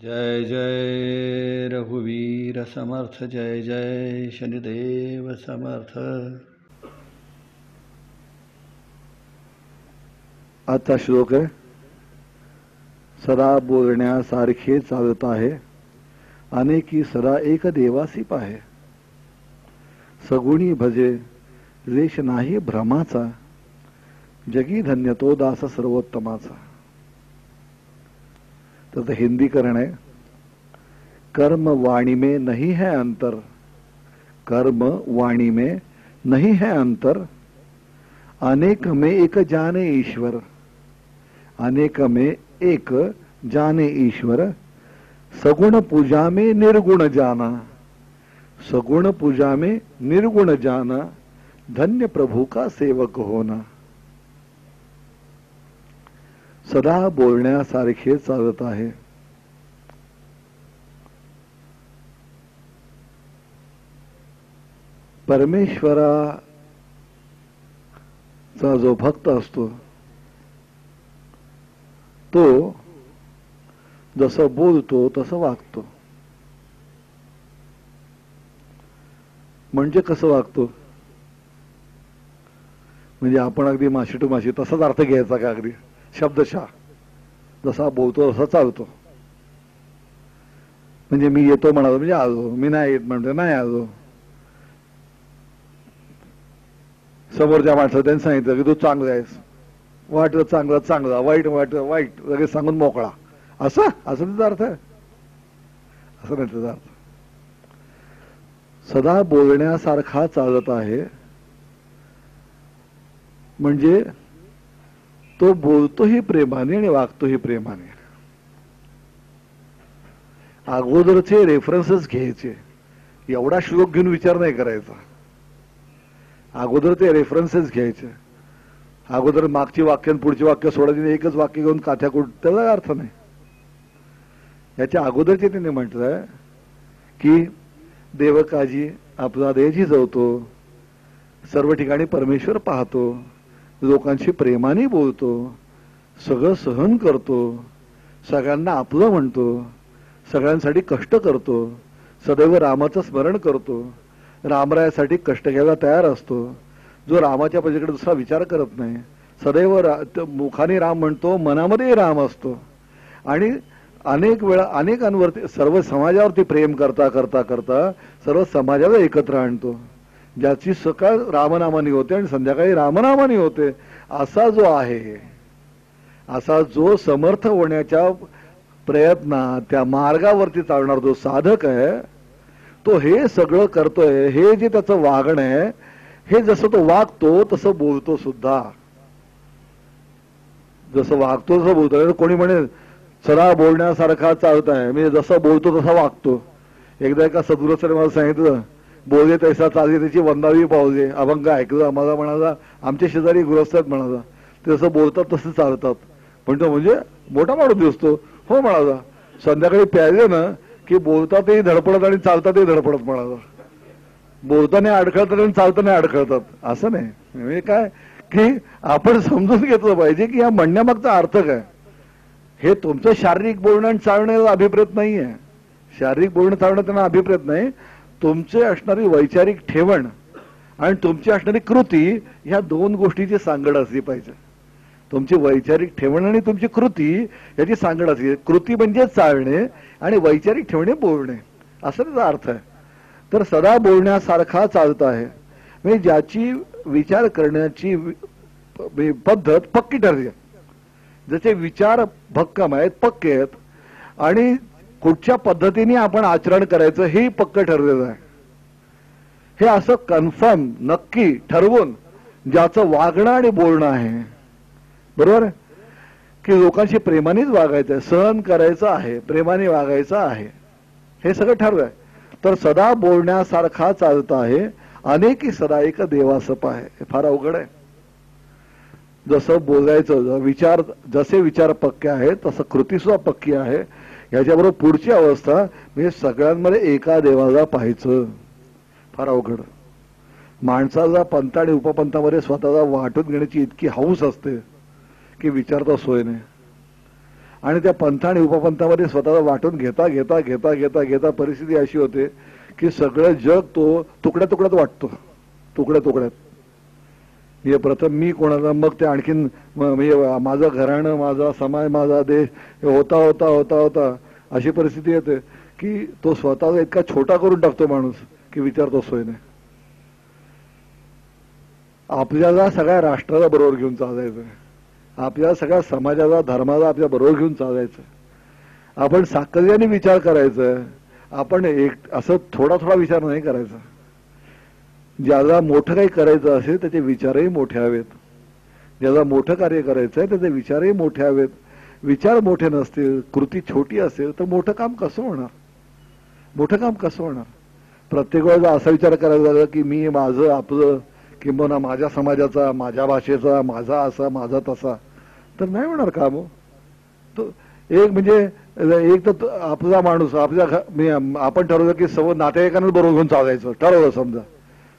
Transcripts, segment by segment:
जय जय रघुवीर समर्थ, जय जय शनिदेव समर्थ. आजचा श्लोक आहे, सदा बोलण्यासारखे चालत आहे, अनेकी सदा एक देवासी पाहे. सगुणी भजे लेश नाही भ्रमाचा, जगी धन्य तो दास सर्वोत्तमाचा. तर हिंदीकरण आहे, कर्म वाणी में नहीं है अंतर, कर्म वाणी में नहीं है अंतर, अनेक में एक जाने ईश्वर, अनेक में एक जाने ईश्वर. सगुण पूजा में निर्गुण जाना, सगुण पूजा में निर्गुण जाना, धन्य प्रभु का सेवक होना. सदा बोलण्यासारखे चालत आहे. परमेश्वराचा जो भक्त असतो तो जसं बोलतो तसं वागतो. म्हणजे कसं वागतो, म्हणजे आपण अगदी माशी टू माशी तसाच अर्थ घ्यायचा का, अगदी शब्दशः जसा बोलतो तसा चालतो. म्हणजे मी येतो म्हणालो म्हणजे आलो, मी नाही येत म्हणतो नाही आलो. समोरच्या माणसाला त्यांनी सांगितलं की तू चांगला आहेस, वाटलं चांगला चांगला, वाईट वाटलं वाईट, लगेच सांगून मोकळा. असं असं त्याचा अर्थ आहे, असं नाही त्याचा अर्थ. सदा बोलण्यासारखा चालत आहे म्हणजे तो बोलतोही प्रेमाने आणि वागतोही प्रेमाने. अगोदरचे रेफरन्सेस घ्यायचे, एवढा श्लोक घेऊन विचार नाही करायचा. अगोदर ते रेफरन्सेस घ्यायचे, अगोदर मागची वाक्य आणि पुढची वाक्य सोडायची, एकच वाक्य घेऊन काथ्याकूट, त्याला अर्थ नाही. याच्या अगोदरचे त्यांनी म्हटलंय की देवकाजी आपला देह झिजवतो, सर्व ठिकाणी परमेश्वर पाहतो, लोकांशी प्रेमाने बोलतो, सगळं सहन करतो, सगळ्यांना आपलं म्हणतो, सगळ्यांसाठी कष्ट करतो, सदैव रामाचं स्मरण करतो, रामरायासाठी कष्ट घ्यायला तयार असतो, जो रामाच्या पलीकडे दुसरा विचार करत नाही, सदैव मुखाने राम म्हणतो, मनामध्ये राम असतो, आणि अनेक वेळा अनेकांवरती सर्व समाजावरती प्रेम करता करता करता सर्व समाजाला एकत्र आणतो. ज्याची सकाळ रामनामानी होते आणि संध्याकाळी रामनामानी होते, असा जो आहे, असा जो समर्थ होण्याच्या प्रयत्नात त्या मार्गावरती चालणार जो साधक आहे, तो हे सगळं करतोय. हे जे त्याचं वागणं आहे, हे जसं तो वागतो तसं बोलतो सुद्धा. जसं वागतो तसं बोलतो. कोणी म्हणेल सदा बोलण्यासारखा चालत आहे, मी जसं बोलतो तसा वागतो. एकदा एका सद्गुरूने मला सांगितलं, बोले तैसा चालते त्याची वंदावी पावले. अभंग ऐकलं, आम्हाला म्हणाला आमच्या शेजारी गृहस्थात म्हणाला, ते जसं बोलतात तसं चालतात. पण तो म्हणजे मोठा माणूस दिसतो. हो म्हणाला, संध्याकाळी प्यायले ना की बोलतातही धडपडत आणि चालतातही धडपडत म्हणाला. बोलताना अडखळतात आणि चालताना अडखळतात. असं नाही. म्हणजे काय की आपण समजून घेतलं पाहिजे की या म्हणण्यामागचा अर्थ काय. हे तुमचं शारीरिक बोलणं आणि चालण्याचा अभिप्रेत नाहीये. शारीरिक बोलणं चालणं त्यांना अभिप्रेत नाही. तुमचे असणारी वैचारिक ठेवण आणि तुमची असणारी कृती, ह्या दोन गोष्टीची सांगड असली पाहिजे. तुमची वैचारिक ठेवण आणि तुमची कृती याची सांगड असली. कृती म्हणजे चालणे आणि वैचारिक ठेवणे बोलणे, असं त्याचा अर्थ आहे. तर सदा बोलण्यासारखा चालत आहे म्हणजे ज्याची विचार करण्याची पद्धत पक्की ठरली, ज्याचे विचार भक्कम आहेत, पक्के आहेत, आणि कुठच्या पद्धतीने आपण आचरण करायचं हे पक्क ठरलेलं आहे. हे असं कन्फर्म नक्की ठरवून ज्याचं वागणं आणि बोलणं आहे, बरोबर आहे की लोकांशी प्रेमानेच वागायचं आहे, सहन करायचं आहे, प्रेमाने वागायचं आहे, हे सगळं ठरलंय. तर सदा बोलण्यासारखा चालत आहे, अनेकी सदा एक देवासप आहे. हे फार अवघड आहे. जसं बोलायचं, विचार जसे विचार पक्के आहेत तसं कृती सुद्धा पक्की आहे. याच्याबरोबर पुढची अवस्था म्हणजे सगळ्यांमध्ये एका देवाला पाहायचं. फार अवघड. माणसाला पंथ आणि उपपंथामध्ये स्वतःला वाटून घेण्याची इतकी हौस असते की विचारता सोय नाही. आणि त्या पंथ आणि उपपंथामध्ये स्वतःला वाटून घेता घेता घेता घेता घेता परिस्थिती अशी होते की सगळं जग तो तुकड्या तुकड्यात वाटतो, तुकड्या तुकड्यात. हे प्रथम मी कोणाला, मग ते आणखीन म्हणजे माझं घराणं, माझा समाज, माझा देश, हे होता होता होता होता अशी परिस्थिती येते की तो स्वतःला इतका छोटा करून टाकतो माणूस की विचारतो सोय नाही. आपल्याला सगळ्या राष्ट्राला बरोबर घेऊन चालायचं, आपल्या सगळ्या समाजाला, धर्माला आपल्या बरोबर घेऊन चालायचं. आपण साकल्याने विचार करायचं, आपण एक असं थोडा थोडा विचार नाही करायचा. ज्याला मोठं काही करायचं असेल त्याचे विचारही मोठे हवेत, ज्याला मोठं कार्य करायचं आहे त्याचे विचारही मोठे हवेत. विचार मोठे नसतील, कृती छोटी असेल तर मोठं काम कसं होणार, मोठं काम कसं होणार. प्रत्येक वेळेला असा विचार करायला लागला की मी माझं आपलं किंबहुना माझ्या समाजाचा, माझ्या भाषेचा, माझा असा माझा तसा, तर नाही होणार काम हो. तो एक म्हणजे एक तर आपला माणूस आपल्या आपण ठरवलं की सर्व नातेवाईकांना बरोबर घेऊन चालायचं ठरवलं समजा,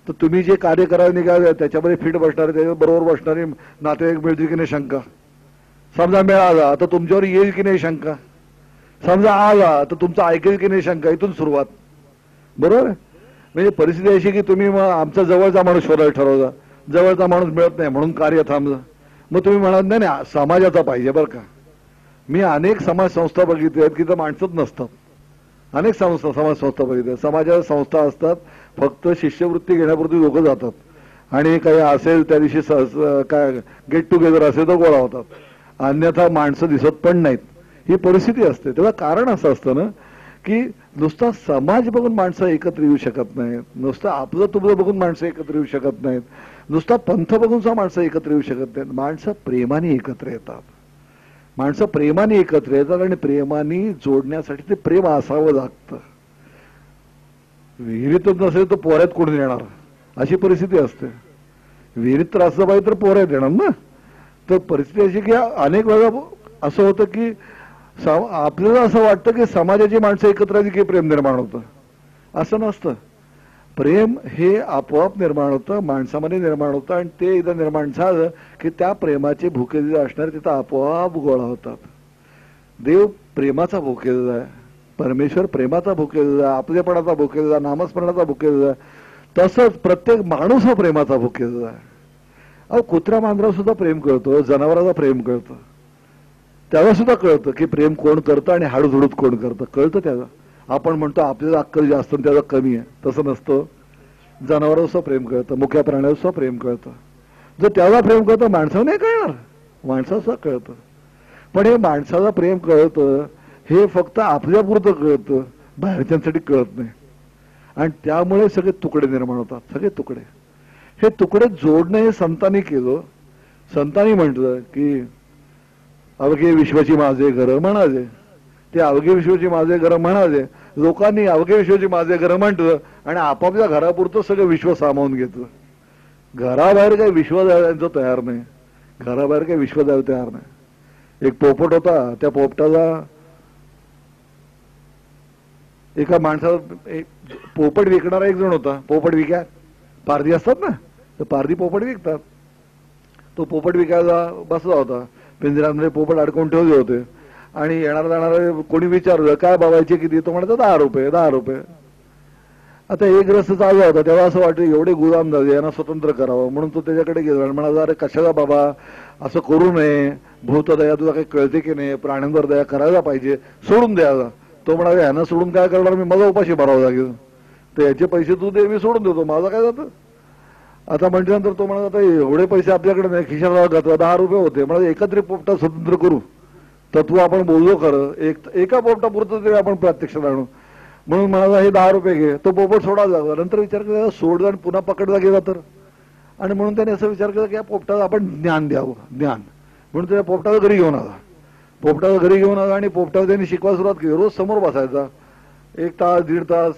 तर तुम्ही जे कार्य करायला निघाले त्याच्यामध्ये फिट बसणारे, त्याच्या बरोबर बसणारे नातेवाईक मिळतील की नाही शंका. समजा मिळाला तर तुमच्यावर येईल की नाही शंका, समजा आला तर तुमचं ऐकेल की नाही शंका. इथून सुरुवात, बरोबर. म्हणजे परिस्थिती अशी की तुम्ही मग आमचा जवळचा माणूस शोधायला ठरवला, जवळचा माणूस मिळत नाही म्हणून कार्य थांबलं. मग तुम्ही म्हणाल नाही नाही समाजाचा पाहिजे बरं का. मी अनेक समाज संस्था बघितल्या आहेत की तर माणसंच नसतात. अनेक समाज संस्था बघितल्या, समाजाच्या संस्था असतात, फक्त शिष्यवृत्ती घेण्यापुरती लोक जातात आणि काही असेल त्या दिवशी काय गेट टुगेदर असेल तर गोळा होतात, अन्यथा माणसं दिसत पण नाहीत. ही परिस्थिती असते. तेव्हा कारण असं असतं ना की नुसता समाज बघून माणसं एकत्र येऊ शकत नाहीत, नुसतं आपलं तुमचं बघून माणसं एकत्र येऊ शकत नाहीत, नुसता पंथ बघून सुद्धा माणसं एकत्र येऊ शकत नाहीत. माणसं प्रेमाने एकत्र येतात, माणसं प्रेमाने एकत्र येतात आणि प्रेमाने जोडण्यासाठी ते प्रेम असावं लागतं. विहिरीतच नसेल तर पोऱ्यात कोणी येणार अशी परिस्थिती असते. विहिरीत तर असलं पाहिजे तर पोऱ्यात येणार ना. तर परिस्थिती अशी की अनेक वेळा असं होतं की आपल्याला असं वाटतं की समाजाची माणसं एकत्र आली की प्रेम निर्माण होतं. असं नसतं. प्रेम हे आपोआप निर्माण होतं, माणसामध्ये निर्माण होतं आणि ते एकदा निर्माण झालं की त्या प्रेमाचे भुकेलेले असणारे तिथं आपोआप गोळा होतात. देव प्रेमाचा भुकेलेला आहे, परमेश्वर प्रेमाचा भुकेलेला आहे, आपलेपणाचा भुकेलेला, नामस्मरणाचा भुकेलेला आहे. तसंच प्रत्येक माणूस हा प्रेमाचा भुकेलेला आहे. अहो कुत्रा मांजरा सुद्धा प्रेम करतो, जनावराला प्रेम करतं, त्याला सुद्धा कळतं की प्रेम कोण करतं आणि हाडूधुडूत कोण करतं, कळतं त्याला. आपण म्हणतो आपल्याला अक्कल जास्त त्याला कमी आहे, तसं नसतं. जनावराला सुद्धा प्रेम कळतं, मुक्या प्राण्याला सुद्धा प्रेम कळतं. जर त्याला प्रेम कळतं माणसाला नाही कळणार, माणसाला सुद्धा कळतं. पण हे माणसाला प्रेम कळतं हे फक्त आपल्यापुरतं कळतं, बाहेरच्यांसाठी कळत नाही. आणि त्यामुळे सगळे तुकडे निर्माण होतात, सगळे तुकडे. हे तुकडे जोडणं हे संतांनी केलं. संतांनी म्हटलं की अवघे विश्वाची माझे घर म्हणाले. ते अवघे विश्वाची माझे घर म्हणाले. लोकांनी अवघे विश्वाची माझे घर म्हटलं आणि आपापल्या घरापुरतं सगळं विश्व सामावून घेतलं. घराबाहेर काही विश्व द्यायचं तयार नाही, घराबाहेर काही विश्व द्यायला तयार नाही. एक पोपट होता, त्या पोपटाला एका माणसाला पोपट विकणारा एक जण होता. पोपट विका पारधी असतात ना, तर पारधी पोपट विकतात. तो पोपट विकायला बसला होता, पिंजऱ्यामध्ये पोपट अडकवून ठेवले होते आणि येणार जाणार कोणी विचारलं काय बाबायचे किती, तो म्हणतो 10 रुपये 10 रुपये. आता एक रस्त चालला होता, तेव्हा असं वाटलं एवढे गुलाम झाले, यांना स्वतंत्र करावं म्हणून तो त्याच्याकडे गेला आणि म्हणाला अरे कशाला बाबा असं करू नये, भूतदया तुला काही कळते की नाही, प्राण्यांवर दया करायला पाहिजे, सोडून द्यायला. तो म्हणाला ह्यांना सोडून काय करणार मी, मला उपाशी भरावं लागेल, तर याचे पैसे तू दे मी सोडून देतो, माझं काय जातं. आता म्हटल्यानंतर तो म्हणाला आता एवढे पैसे आपल्याकडे नाही, खिशाला घातला 10 रुपये होते, मला एकत्रित पोपटा स्वतंत्र करू. तत्व आपण बोललो खरं, एका पोपटापुरतं तरी आपण प्रत्यक्षात आणू म्हणून म्हणाला हे 10 रुपये घे. तो पोपट सोडायला लागला. नंतर विचार केला सोडला आणि पुन्हा पकडला गेला तर, आणि म्हणून त्याने असं विचार केला की या पोपटाला आपण ज्ञान द्यावं, ज्ञान. म्हणून त्या पोपटाला घरी घेऊन आला. पोपटाला घरी घेऊन आला आणि पोपटाला त्यांनी शिकवायला सुरुवात केली. रोज समोर बसायचा, 1 तास 1.5 तास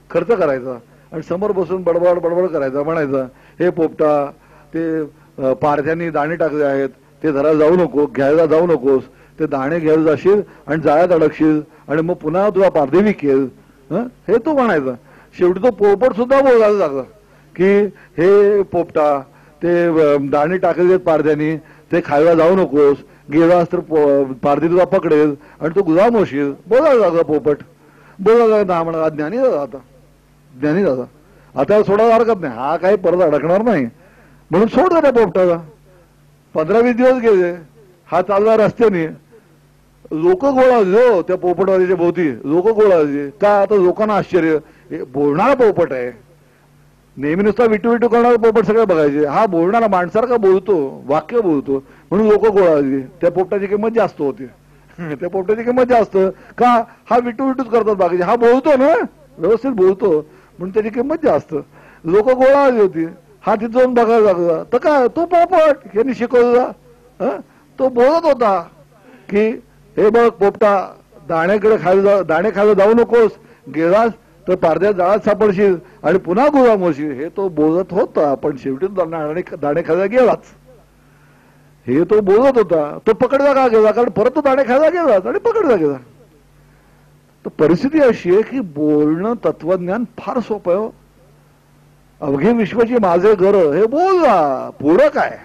खर्च करायचा आणि समोर बसून बडबड बडबड करायचा. म्हणायचा हे पोपटा ते पारध्यांनी दाणे टाकले आहेत, ते धरायला जाऊ नको, घ्यायला जाऊ नकोस, ते दाणे घ्यायला जाशील आणि जाळ्यात अडकशील आणि मग पुन्हा तुला पारधी विकेल, हे तो म्हणायचा. शेवटी तो पोपट सुद्धा बोलायला लागला की हे पोपटा ते दाणे टाकलेले पारध्यांनी, ते खायला जाऊ नकोस, गेलास तर पारधी तुला पकडेल आणि तू गुलाम होशील. बोला जागा पोपट, बोला जागा म्हणा ज्ञानी दादा. आता ज्ञानी दादा आता सोडायला हरकत नाही, हा काही परत अडकणार नाही म्हणून सोड त्या पोपटाला. 15-20 दिवस गेले, हा चालला रस्त्याने, लोक गोळा हो त्या पोपटवालीच्या भोवती, लोक गोळा का. आता लोकांना आश्चर्य, बोलणारा पोपट आहे, नेहमी नुसता विटू विटू करणारा पोपट सगळं बघायचे, हा बोलणारा माणसारखा बोलतो, वाक्य बोलतो म्हणून लोक गोळा. त्या पोपटाची किंमत जास्त होती, त्या पोपटाची किंमत जास्त का, हा विटू विटूच करतात बाकीचे, हा बोलतो ना, व्यवस्थित बोलतो म्हणून त्याची किंमत जास्त. लोक गोळा आली होती, हा तिथं जाऊन बघायला लागला. तर काय तो पोपट यांनी शिकवला, तो बोलत होता की हे बघ पोपटा, दाणे खायला जाऊ नकोस, गेलास तर पारध्या जाळात सापडशील आणि पुन्हा गुलाम होशील. हे तो बोलत होता, पण शेवटी दाणे खायला गेलाच. हे तो बोलत होता, तो पकडला का गेला, कारण परत तो दाणे खायला गेलाच आणि पकडला गेला. तर परिस्थिती अशी आहे की बोलणं तत्वज्ञान फार सोपं आहे. अवघे विश्वाची माझे घर हे बोलला, पुढं काय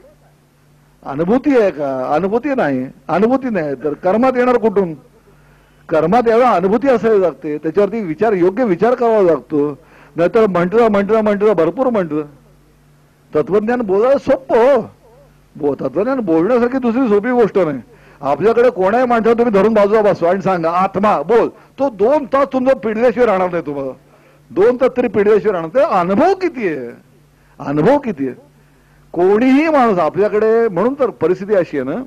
अनुभूती आहे का, अनुभूती नाही. अनुभूती नाही तर कर्मात येणार कुठून, कर्मात यावेळा अनुभूती असावी लागते, त्याच्यावरती योग्य विचार करावा लागतो. नाहीतर म्हटलं भरपूर म्हटलं. तत्वज्ञान बोलायला सोपं, तत्वज्ञान बोलण्यासारखी दुसरी सोपी गोष्ट नाही. आपल्याकडे कोणाही माणसाला तुम्ही धरून बाजूला बसवा आणि सांगा आत्मा बोल, तो 2 तास तुमचं पिढल्याशिवाय राहणार नाही. तुम्हाला 2 तास तरी पिढल्याशिवाय राहणार. ते अनुभव किती आहे, अनुभव किती आहे. कोणीही माणूस आपल्याकडे, म्हणून तर परिस्थिती अशी आहे ना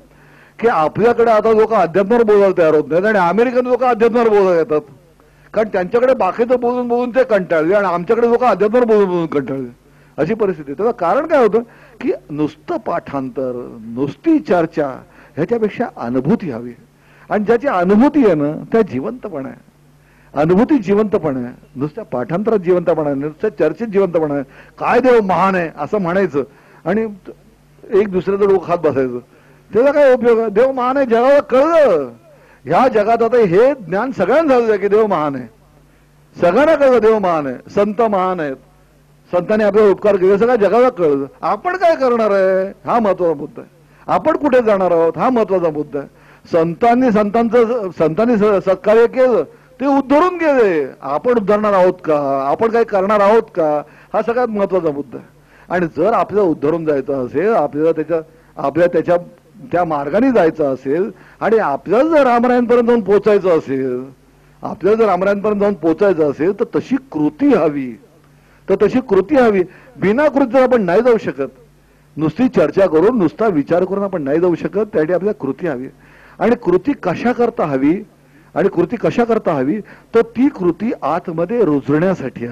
की आपल्याकडे आता लोक अध्यात्मावर बोलायला तयार होत नाहीत आणि अमेरिकन लोक अध्यात्मावर बोलायला येतात, कारण त्यांच्याकडे बाकीचं बोलून बोलून ते कंटाळले आणि आमच्याकडे लोक अध्यात्मावर बोलून बोलून कंटाळले. अशी परिस्थिती. त्याचं कारण काय होतं की नुसतं पाठांतर, नुसती चर्चा ह्याच्यापेक्षा अनुभूती हवी. आणि ज्याची अनुभूती आहे ना त्या जिवंतपणा आहे, अनुभूती जिवंतपणा आहे. नुसत्या पाठांतरात जिवंतपणा आहे, नुसत्या चर्चेत जिवंतपणा आहे. काय देव महान आहे असं म्हणायचं आणि एक दुसऱ्याचं डोकं खात बसायचं, त्याचा काय उपयोग आहे. देव महान आहे जगाला कळलं. ह्या जगात आता हे ज्ञान सगळ्यांना झालं की देव महान आहे, सगळ्यांना कळलं देव महान आहे, संत महान आहेत, संतांनी आपले उपकार केले, सगळ्या जगाला कळलं. आपण काय करणार आहे हा महत्वाचा मुद्दा आहे. आपण कुठे जाणार आहोत हा महत्वाचा मुद्दा आहे. संतांनी सत्कार्य केलं, ते उद्धरून गेले, आपण उद्धरणार आहोत का, आपण काय करणार आहोत का, हा सगळ्यात महत्वाचा मुद्दा आहे. आणि जर आपल्याला उद्धरून जायचं असेल, आपल्याला त्या मार्गाने जायचं असेल आणि आपल्याला जर रामरायांपर्यंत जाऊन पोचायचं असेल, तर तशी कृती हवी. बिना कृतीला आपण नाही जाऊ शकत. नुसती चर्चा करून, नुसता विचार करून आपण नाही जाऊ शकत. त्यासाठी आपल्याला कृती हवी. आणि कृती कशा करता हवी, तर ती कृती आतमध्ये रुजण्यासाठी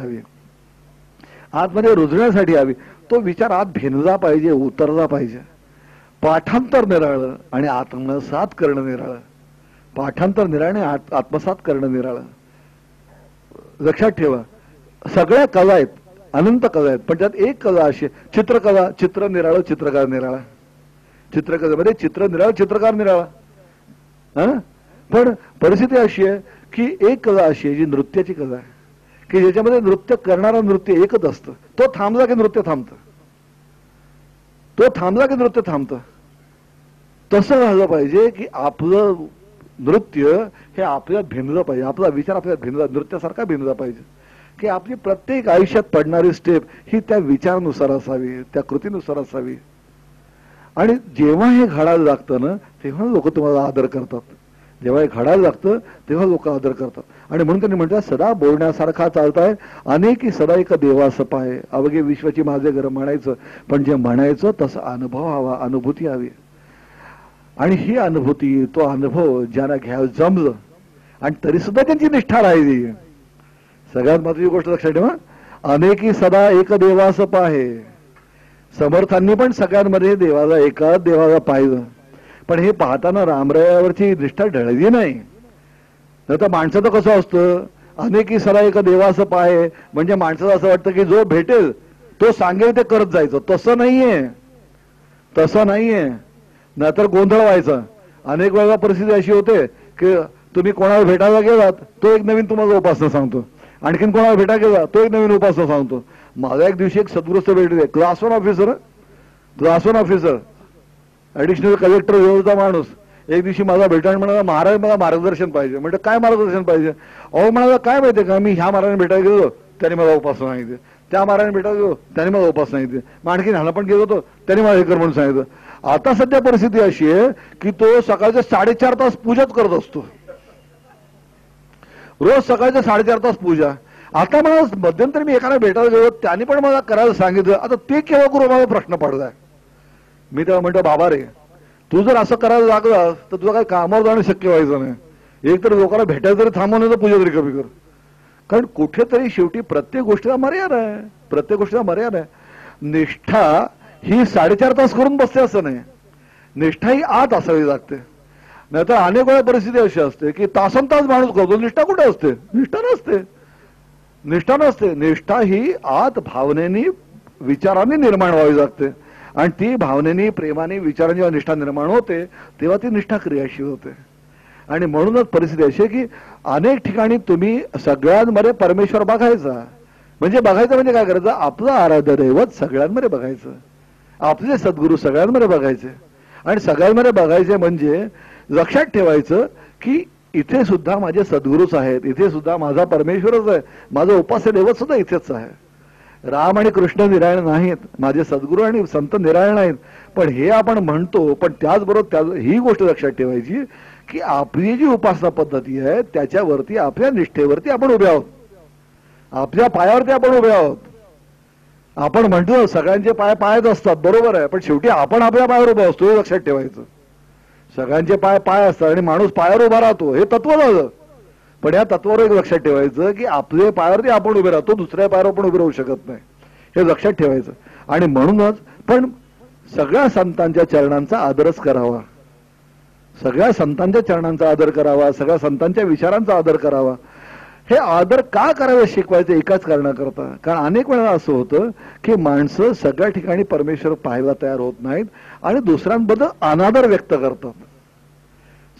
हवी. तो विचार आत भिनला पाहिजे, उतरला पाहिजे. पाठांतर निराळं आणि आत्मसात करणं निराळं. पाठांतर निराळं आणि आत्मसात करणं निराळं. लक्षात ठेवा, सगळ्या कला आहेत, अनंत कला आहेत, पण त्यात एक कला अशी, चित्रकला, चित्र निराळं, चित्रकार निराळा. चित्रकलेमध्ये चित्र निराळं, चित्रकार निराळा. पण परिस्थिती अशी आहे की एक कला अशी आहे जी नृत्याची कला आहे, की ज्याच्यामध्ये नृत्य करणारा नृत्य एकच असतं. तो थांबला की नृत्य थांबतं. तसं झालं पाहिजे की आपलं नृत्य हे आपल्यात भिनलं पाहिजे, आपला विचार आपल्यात भिनला, नृत्यासारखा भिनला पाहिजे. की आपली प्रत्येक आयुष्यात पडणारी स्टेप ही त्या विचारानुसार असावी, त्या कृतीनुसार असावी. आणि जेव्हा हे घडायला लागतं ना तेव्हा लोक तुम्हाला आदर करतात. आणि म्हणून त्यांनी म्हटलं सदा बोलण्यासारखा चालताय, अनेकी सदा एक देवास पाय, अवघे विश्वाची माझे घर म्हणायचं, पण जे म्हणायचं तसं अनुभव हवा, अनुभूती हवी. आणि ही अनुभूती, तो अनुभव ज्यांना घ्यायला जमलं आणि तरी सुद्धा त्यांची निष्ठा राहिली. सगळ्यात महत्वाची गोष्ट लक्षात ठेवा, अनेकी सदा एक देवास पाहे. समर्थांनी पण सगळ्यांमध्ये एका देवाला पाहिलं, पण हे पाहताना रामरायावरची निष्ठा ढळली नाही. तर माणसाचं कसं असतं, अनेकी सदा एक देवास पाहे म्हणजे माणसाला असं वाटतं की जो भेटेल तो सांगेल ते करत जायचं. तसं नाहीये. नाहीतर गोंधळ व्हायचा. अनेक वेळा परिस्थिती अशी होते की तुम्ही कोणाला भेटायला गेलात, तो एक नवीन तुम्हाला उपासना सांगतो, आणखीन कोणाला भेटायला गेला तो एक नवीन उपासना सांगतो. मला एक दिवशी एक सद्गृहस्थ भेटले, class one officer, additional collector लेवलचा माणूस, एक दिवशी माझा भेटा म्हणाला, महाराज मला मार्गदर्शन पाहिजे. म्हणजे काय मार्गदर्शन पाहिजे? अहो म्हणाला, काय माहितीये का, मी ह्या महाराजांना भेटायला गेलो त्याने मला उपासना सांगितली, त्या महाराजांना भेटायला गेलो त्याने मला उपासना सांगितली, मग आणखी ह्याला पण गेलो होतो त्याने मला हे कर म्हणून सांगितलं. आता सध्या परिस्थिती अशी आहे की तो सकाळचे 4.5 तास पूजाच करत असतो, रोज सकाळचे 4.5 तास पूजा. आता मला मध्यंतरी मी एकाला भेटायला गेलो, त्याने पण मला करायला सांगितलं. आता ते केव्हा करू मला प्रश्न पडलाय. मी तेव्हा म्हणतो, बाबा रे, तू जर असं करायला लागलास तर तुला काही कामावर जाणं शक्य व्हायचं नाही. एक तर लोकांना भेटायला तरी थांबवण्याचं पूजा तरी कमी कर. कारण कुठेतरी शेवटी प्रत्येक गोष्टीला मर्यादा आहे, प्रत्येक गोष्टीला मर्यादा आहे. निष्ठा ही 4.5 तास करून बसते असं नाही, निष्ठा ही आत असावी लागते. नाहीतर अनेक वेळा परिस्थिती अशी असते की तासन तास माणूस करतो, निष्ठा कुठे असते? निष्ठा नसते, निष्ठा नसते. निष्ठा ही आत भावनेनी विचारांनी निर्माण व्हावी लागते. आणि ती भावनेनी प्रेमाने विचारांनी जेव्हा निष्ठा निर्माण होते तेव्हा ती निष्ठा क्रियाशील होते. आणि म्हणूनच परिस्थिती अशी की अनेक ठिकाणी तुम्ही सगळ्यांमध्ये परमेश्वर बघायचा. म्हणजे बघायचं म्हणजे काय करायचं? आपलं आराध्य दैवत सगळ्यांमध्ये बघायचं, आपले सद्गुरू सगळ्यांमध्ये बघायचे. आणि सगळ्यांमध्ये बघायचे म्हणजे लक्षात ठेवायचं की इथे सुद्धा माझे सद्गुरूच आहेत, इथे सुद्धा माझा परमेश्वरच आहे, माझं उपास्य दैवत सुद्धा इथेच आहे. राम आणि कृष्ण निराळ नाहीत, माझे सद्गुरू आणि संत निराळ नाहीत. पण हे आपण म्हणतो, पण त्याचबरोबर ही गोष्ट लक्षात ठेवायची की आपली जी उपासना पद्धती आहे त्याच्यावरती, आपल्या निष्ठेवरती आपण उभे आहोत, आपल्या पायावरती आपण उभे आहोत. आपण म्हणतो सगळ्यांचे पाय पायच असतात, बरोबर आहे, पण शेवटी आपण आपल्या पायावर उभा असतो हे लक्षात ठेवायचं. सगळ्यांचे पाय पाय असतात आणि माणूस पायावर उभा राहतो हे तत्व झालं. पण या तत्वावर एक लक्षात ठेवायचं की आपल्या पायावरती आपण उभे राहतो, दुसऱ्या पायावर आपण उभे राहू शकत नाही, हे लक्षात ठेवायचं. आणि म्हणूनच पण सगळ्या संतांच्या चरणांचा आदरच करावा, सगळ्या संतांच्या चरणांचा आदर करावा, सगळ्या संतांच्या विचारांचा आदर करावा. हे आदर का करावे शिकवायचं एकाच कारणाकरता. कारण अनेक वेळा असं होतं की माणसं सगळ्या ठिकाणी परमेश्वर पाहायला तयार होत नाहीत आणि दुसऱ्यांबद्दल अनादर व्यक्त करतात.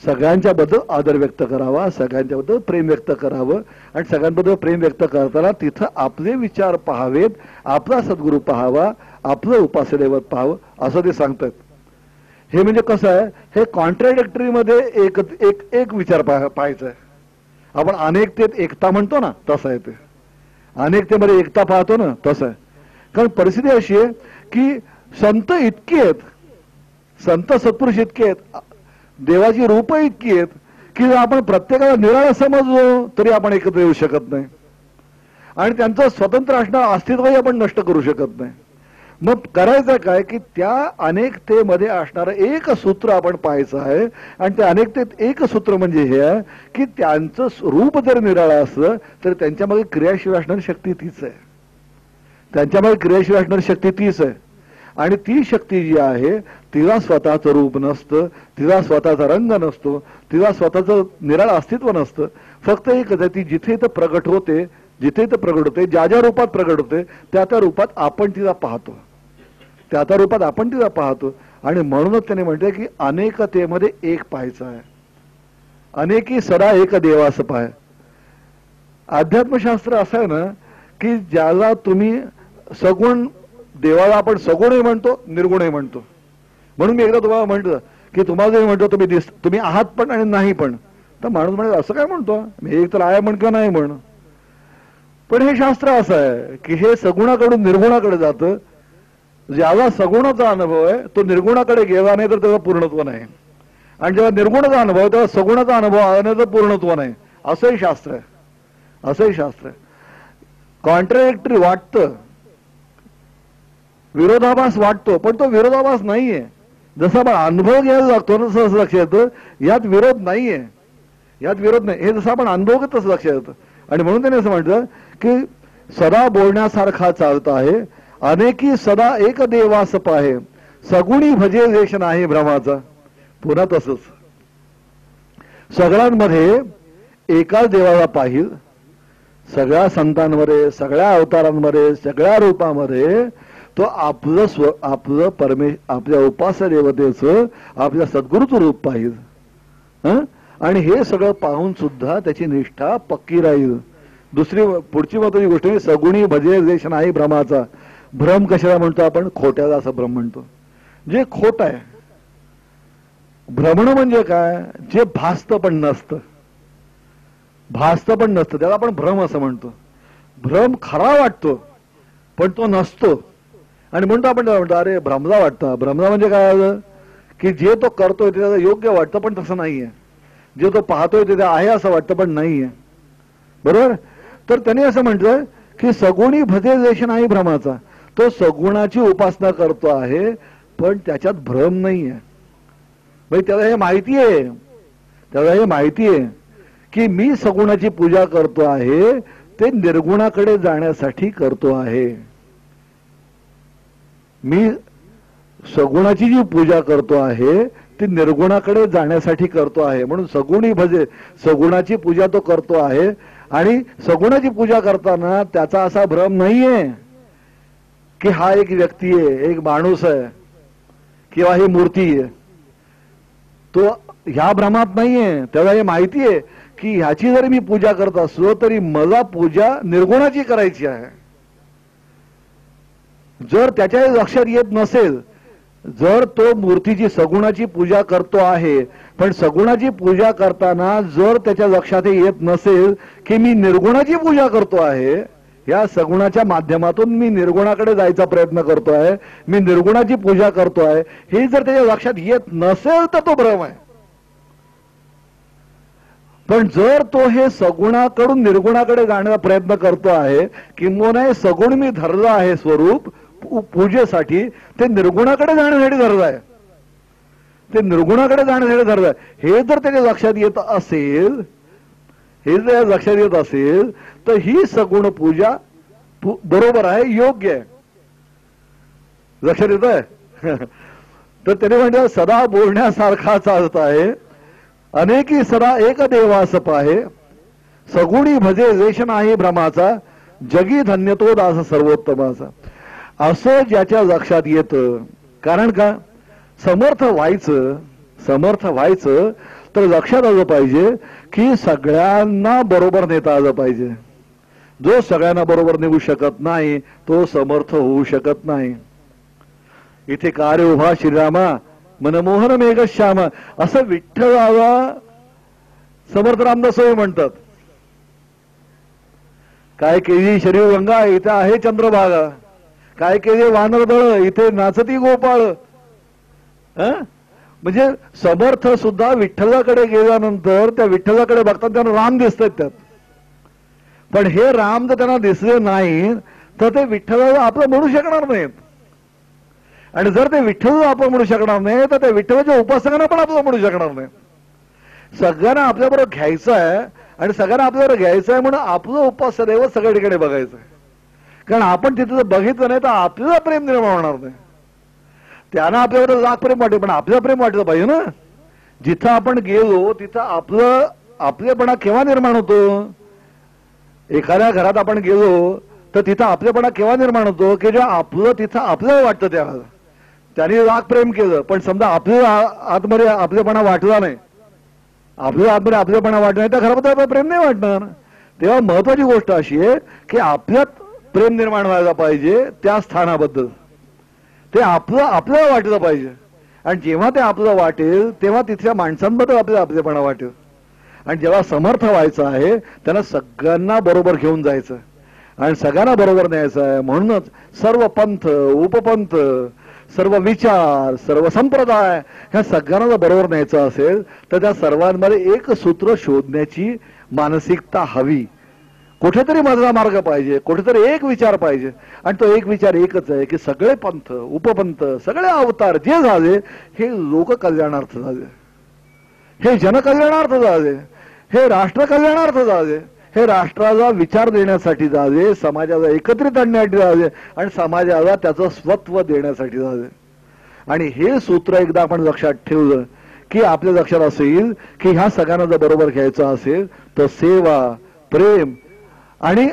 सगळ्यांच्या बद्दल आदर व्यक्त करावा, सगळ्यांच्या बद्दल प्रेम व्यक्त करावं. आणि सगळ्यांबद्दल प्रेम व्यक्त करताना तिथं आपले विचार पाहावेत, आपला सद्गुरू पाहावा, आपलं उपास्य दैवत पाहावं असं ते सांगतात. हे म्हणजे कसं आहे, हे कॉन्ट्राडिक्टरी मध्ये एक एक एक विचार पाहायचा आहे. आपण अनेकतेत एकता म्हणतो ना, तसं आहे ते. अनेकतेमध्ये एकता पाहतो ना, तसं आहे. कारण परिस्थिती अशी आहे की संत इतकी आहेत, संत सत्पुरुष इतके आहेत, देवाची रूप इतकी आहेत की जर आपण प्रत्येकाला निराळा समजलो तरी आपण एकत्र येऊ शकत नाही. आणि त्यांचं स्वतंत्र असणं अस्तित्वही आपण नष्ट करू शकत नाही. मग करायचं काय की त्या अनेकतेमध्ये असणारं एक सूत्र आपण पाहायचं आहे. आणि त्या अनेकतेत एक सूत्र म्हणजे हे आहे की त्यांचं रूप जर निराळं असलं तर त्यांच्यामध्ये क्रियाशील असणारी शक्ती तीच आहे, त्यांच्यामध्ये क्रियाशील असणारी शक्ती तीच आहे. आणि ती शक्ती जी आहे तिला स्वतःचं रूप नसतं, तिला स्वतःचा रंग नसतो, तिला स्वतःचं निराळं अस्तित्व नसतं. फक्त एकच आहे, ती जिथे इथं प्रगट होते, जिथे इथं प्रगट होते, ज्या ज्या रूपात प्रगट होते त्या त्या रूपात आपण तिला पाहतो, त्या त्या रूपात आपण तिला पाहतो. आणि म्हणूनच त्याने म्हटलं की अनेकतेमध्ये एक पाहायचं आहे, अनेकी सदा एक देवास पाय. अध्यात्मशास्त्र असं आहे ना की ज्याला तुम्ही सगुण, देवाला आपण सगुणही म्हणतो, निर्गुणही म्हणतो. म्हणून मी एकदा तुम्हाला म्हटलं की तुम्हाला जे म्हणतो तुम्ही आहात पण आणि नाही पण, तर माणूस म्हणतो असं काय म्हणतो, मी एक तर आहे म्हण किंवा नाही म्हण. पण हे शास्त्र असं आहे की हे सगुणाकडून निर्गुणाकडे जातं. ज्याला सगुणाचा अनुभव आहे तो निर्गुणाकडे गेला नाही तर त्याचा पूर्णत्व नाही, आणि जेव्हा निर्गुणाचा अनुभव आहे तेव्हा सगुणाचा अनुभव आल्यानंतर पूर्णत्व नाही. असंही शास्त्र आहे, असंही शास्त्र आहे. कॉन्ट्राडिक्टरी वाटतं, विरोधाभास वाटतो, पण तो विरोधाभास नाहीये. जसा आपण अनुभव घ्यायला लागतो ना तसं लक्ष येतं यात विरोध नाहीये, यात विरोध नाही. हे जसं आपण अनुभव घेतो तसं लक्ष येतं. आणि म्हणून त्याने असं म्हटलं की सदा बोलण्यासारखा चालत आहे, अनेकी सदा एक देवास पाहे, सगुणी भजे देश नाही भ्रमाचा. पुन्हा तसंच सगळ्यांमध्ये एकाच देवाला पाहिल, सगळ्या संतांमध्ये, सगळ्या अवतारांमध्ये, सगळ्या रूपामध्ये तो आपलं आपल्या उपास्य देवतेचं, आपल्या सद्गुरूचं रूप पाहिजे. आणि हे सगळं पाहून सुद्धा त्याची निष्ठा पक्की राहील. दुसरी पुढची महत्वाची गोष्ट म्हणजे सगुणी भजे देश नाही भ्रमाचा. भ्रम कशाला म्हणतो आपण? खोट्याला असं भ्रम म्हणतो. जे खोट आहे भ्रमणं म्हणजे काय? जे भासतं पण नसतं, भासतं पण नसतं त्याला आपण भ्रम असं म्हणतो. भ्रम खरा वाटतो पण तो नसतो, आणि म्हणतो आपण त्याला म्हणतो अरे भ्रमला वाटतं. भ्रमला म्हणजे काय आलं की जे तो करतोय ते त्याला योग्य वाटतं पण तसं नाहीये, जे तो पाहतोय ते आहे असं वाटतं पण नाहीये. बरोबर. तर त्यांनी असं म्हटलं की सगुणी भजे देश नाही भ्रमाचा. तो सगुणाची उपासना करतो आहे पण त्याच्यात भ्रम नाहीये. म्हणजे त्याला हे माहिती आहे, त्याला हे माहिती आहे की मी सगुणाची पूजा करतो आहे ते निर्गुणाकडे जाण्यासाठी करतो आहे. मी सगुणाची जी पूजा करतो आहे ती निर्गुणाकडे जाण्यासाठी करतो आहे. म्हणून सगुणी भजे, सगुणाची पूजा तो करतो आहे. आणि सगुणाची पूजा करताना त्याचा असा भ्रम नाहीये की हा एक व्यक्ती आहे, एक माणूस आहे किंवा ही मूर्ती आहे. तो ह्या भ्रमात नाहीये. त्याला हे माहिती आहे की ह्याची जरी मी पूजा करत असलो तरी मला पूजा निर्गुणाची करायची आहे. जर त्याच्या लक्षात येत नसेल, जर तो मूर्तीची सगुणाची पूजा करतो आहे पण सगुणाची पूजा करताना जर त्याच्या लक्षात येत नसेल की मी निर्गुणाची पूजा करतो आहे, या सगुणाच्या माध्यमातून मी निर्गुणाकडे जायचा प्रयत्न करतो आहे, मी निर्गुणाची पूजा करतो आहे, हे जर त्याच्या लक्षात येत नसेल तर तो भ्रम आहे. पण जर तो हे सगुणाकडून निर्गुणाकडे जाण्याचा प्रयत्न करतो आहे, किंवा हे सगुण मी धरलं आहे स्वरूप पूजेसाठी, ते निर्गुणाकडे जाण्यासाठी धरलं आहे, ते निर्गुणाकडे जाण्यासाठी धरलं आहे, हे जर त्याच्या लक्षात येत असेल, हे जर लक्षात येत असेल तर ही सगुण पूजा बरोबर आहे, योग्य आहे. लक्षात येत आहे. तर त्याने म्हणजे सदा बोलण्यासारखा चालत आहे, अनेकी सदा एक देवास पाहे, सगुणी भजे देश नाही भ्रमाचा, जगी धन्य तो दास सर्वोत्तमाचा. असं ज्याच्या लक्षात येतं. कारण का? समर्थ व्हायचं, समर्थ व्हायचं तर लक्षात आलं पाहिजे की सगळ्यांना बरोबर नेता आलं पाहिजे. जो सगळ्यांना बरोबर नेऊ शकत नाही तो समर्थ होऊ शकत नाही. इथे कार्य उभा श्रीरामा मनमोहन मेघश्याम, असं विठ्ठलाला समर्थ रामदास स्वामी म्हणतात. काय केली शरीर गंगा, इथे आहे चंद्रभागा, काय केले वानर दळ, इथे नाचती गोपाळ. म्हणजे समर्थ सुद्धा विठ्ठलाकडे गेल्यानंतर त्या विठ्ठलाकडे बघतात त्यांना राम दिसतात त्यात. पण हे राम जर त्यांना दिसले नाही तर ते विठ्ठलाला आपलं म्हणू शकणार नाहीत. आणि जर ते विठ्ठल आपण म्हणू शकणार नाही तर त्या विठ्ठलाच्या उपासकांना पण आपलं म्हणू शकणार नाही. सगळ्यांना आपल्याबरोबर घ्यायचं आहे आणि सगळ्यांना आपल्याबरोबर घ्यायचं आहे म्हणून आपलं उपास्य दैवत सगळ्या ठिकाणी बघायचं आहे. कारण आपण तिथं जर बघितलं नाही तर आपल्याला प्रेम निर्माण होणार नाही. त्यांना आपल्याबरोबर लाख प्रेम वाटेल पण आपल्याला प्रेम वाटलं पाहिजे ना. जिथं आपण गेलो तिथं आपलेपणा केव्हा निर्माण होतो? एखाद्या घरात आपण गेलो तर तिथं आपलेपणा केव्हा निर्माण होतो की जेव्हा आपलं तिथं आपल्याला वाटतं त्यावेळेला. त्याने लाख प्रेम केलं पण समजा आपल्या आतमध्ये आपलेपणा वाटला नाही, आपल्या आतमध्ये आपलेपणा वाटला नाही, त्या घरामध्ये आपलं प्रेम नाही वाटणार. तेव्हा महत्वाची गोष्ट अशी आहे की आपल्यात प्रेम निर्माण व्हायला पाहिजे त्या स्थानाबद्दल. ते आपल्याला वाटलं पाहिजे. आणि जेव्हा ते आपलं वाटेल तेव्हा तिथल्या माणसांबद्दल आपल्याला आपलेपणा वाटेल. आणि जेव्हा समर्थ व्हायचं आहे त्यांना सगळ्यांना बरोबर घेऊन जायचं आणि सगळ्यांना बरोबर न्यायचं आहे. म्हणूनच सर्व पंथ, उपपंथ, सर्व विचार, सर्व संप्रदाय ह्या सगळ्यांना बरोबर न्यायचं असेल तर त्या सर्वांमध्ये एक सूत्र शोधण्याची मानसिकता हवी. कुठेतरी मधला मार्ग पाहिजे, कुठेतरी एक विचार पाहिजे. आणि तो एक विचार एकच आहे की सगळे पंथ, उपपंथ, सगळे अवतार जे झाले हे लोक कल्याणार्थ झाले, हे जनकल्याणार्थ झाले, हे राष्ट्र कल्याणार्थ झाले, हे राष्ट्राला विचार देण्यासाठी झाले, समाजाला एकत्रित आणण्यासाठी झाले आणि समाजाला त्याचं स्वत्व देण्यासाठी झाले. आणि हे सूत्र एकदा आपण लक्षात ठेवलं की आपल्या लक्षात असेल की ह्या सगळ्यांना जर बरोबर घ्यायचं असेल तर सेवा, प्रेम आणि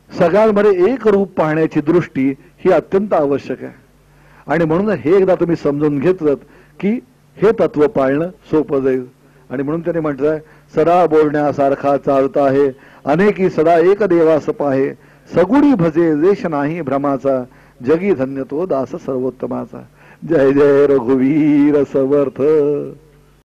सगळ्यांमध्ये एक रूप पाहण्याची दृष्टी ही अत्यंत आवश्यक आहे. आणि म्हणून हे एकदा तुम्ही समजून घेतलं की हे तत्व पाळणं सोपं जाईल. आणि म्हणून त्याने म्हटलंय सदा बोलण्यासारखा चालत आहे, अनेकी सदा एक देवास पाहे, सगुणी भजे देश नाही भ्रमाचा, जगी धन्य तो दास सर्वोत्तमाचा. जय जय रघुवीर समर्थ.